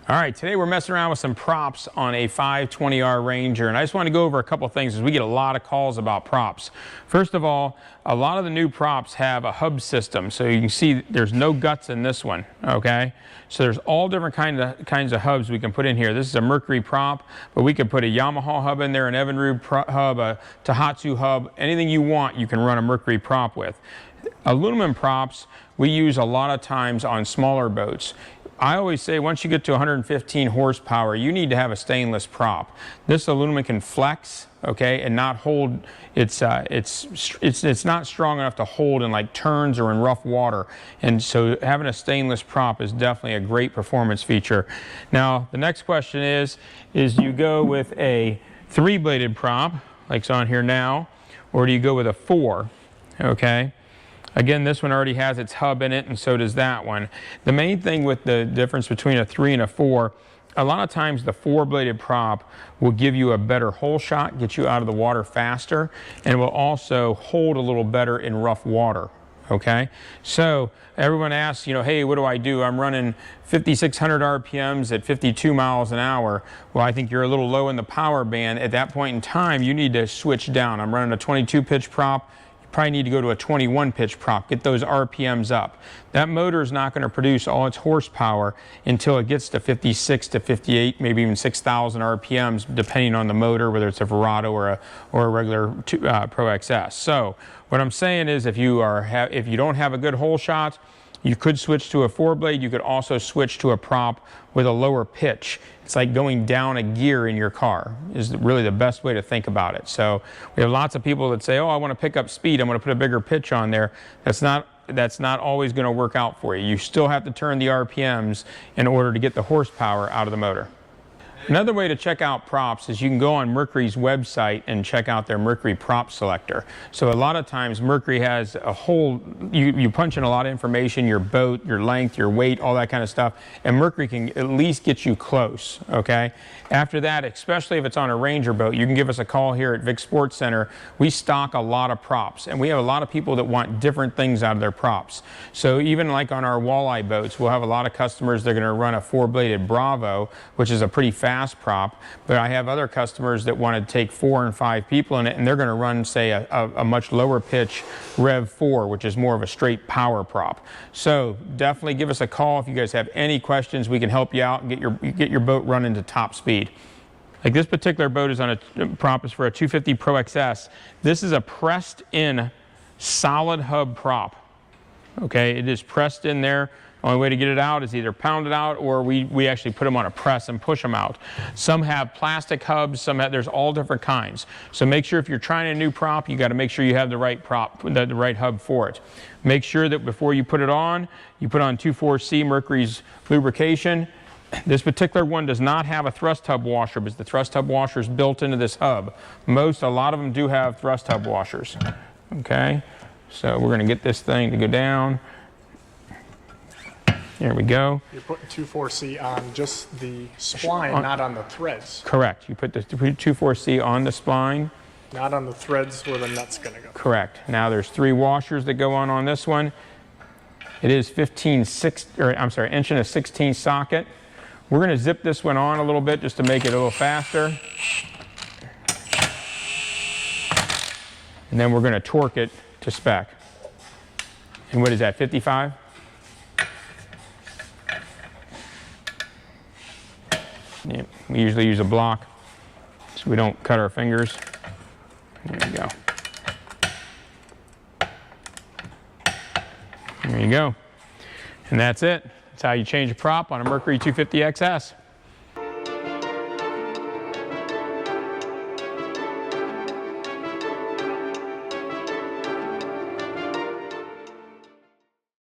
All right, today we're messing around with some props on a 520R Ranger, and I just want to go over a couple of things as we get a lot of calls about props. First of all, a lot of the new props have a hub system, so you can see there's no guts in this one, okay? So there's all different kinds of hubs we can put in here. This is a Mercury prop, but we could put a Yamaha hub in there, an Evinrude hub, a Tohatsu hub, anything you want you can run a Mercury prop with. Aluminum props we use a lot of times on smaller boats. I always say once you get to 115 horsepower, you need to have a stainless prop. This aluminum can flex, okay, and not hold. It's not strong enough to hold in like turns or in rough water. And so having a stainless prop is definitely a great performance feature. Now the next question is you go with a 3-bladed prop, like it's on here now, or do you go with a 4? Okay. Again, this one already has its hub in it, and so does that one. The main thing with the difference between a 3 and a 4, a lot of times the 4-bladed prop will give you a better hole shot, get you out of the water faster, and will also hold a little better in rough water. Okay, so everyone asks, you know, hey, what do I do? I'm running 5,600 RPMs at 52 miles an hour. Well, I think you're a little low in the power band. At that point in time, you need to switch down. I'm running a 22 pitch prop. Probably need to go to a 21 pitch prop, get those RPMs up. That motor is not going to produce all its horsepower until it gets to 56 to 58, maybe even 6,000 RPMs, depending on the motor, whether it's a Verado or a regular Pro XS. So what I'm saying is if you don't have a good hole shot, you could switch to a 4-blade. You could also switch to a prop with a lower pitch. It's like going down a gear in your car is really the best way to think about it. So we have lots of people that say, oh, I want to pick up speed. I'm going to put a bigger pitch on there. That's not always going to work out for you. You still have to turn the RPMs in order to get the horsepower out of the motor. Another way to check out props is you can go on Mercury's website and check out their Mercury prop selector. So a lot of times Mercury has a whole, you punch in a lot of information, your boat, your length, your weight, all that kind of stuff, and Mercury can at least get you close, okay? After that, especially if it's on a Ranger boat, you can give us a call here at Vic Sports Center. We stock a lot of props, and we have a lot of people that want different things out of their props. So even like on our walleye boats, we'll have a lot of customers that are going to run a 4-bladed Bravo, which is a pretty fast prop, but I have other customers that want to take 4 and 5 people in it, and they're going to run, say, a much lower pitch Rev 4, which is more of a straight power prop. So definitely give us a call if you guys have any questions. We can help you out and get your boat running to top speed. Like this particular boat is on a prop is for a 250 Pro XS. This is a pressed in solid hub prop. Okay, it is pressed in there. The only way to get it out is either pound it out, or we actually put them on a press and push them out. Some have plastic hubs, there's all different kinds. So make sure if you're trying a new prop, you got to make sure you have the right prop, the right hub for it. Make sure that before you put it on, you put on 2,4-C Mercury's lubrication. This particular one does not have a thrust hub washer, but the thrust hub washer is built into this hub. A lot of them do have thrust hub washers. Okay, so we're going to get this thing to go down. There we go. You're putting 2,4-C on just the spline, not on the threads. Correct. You put the 2,4-C on the spline. Not on the threads where the nut's going to go. Correct. Now there's 3 washers that go on this one. It is 1 inch and a 16 socket. We're going to zip this one on a little bit just to make it a little faster. And then we're going to torque it to spec. And what is that, 55? Yeah, we usually use a block so we don't cut our fingers. There we go. There you go. And that's it. That's how you change a prop on a Mercury 250 XS.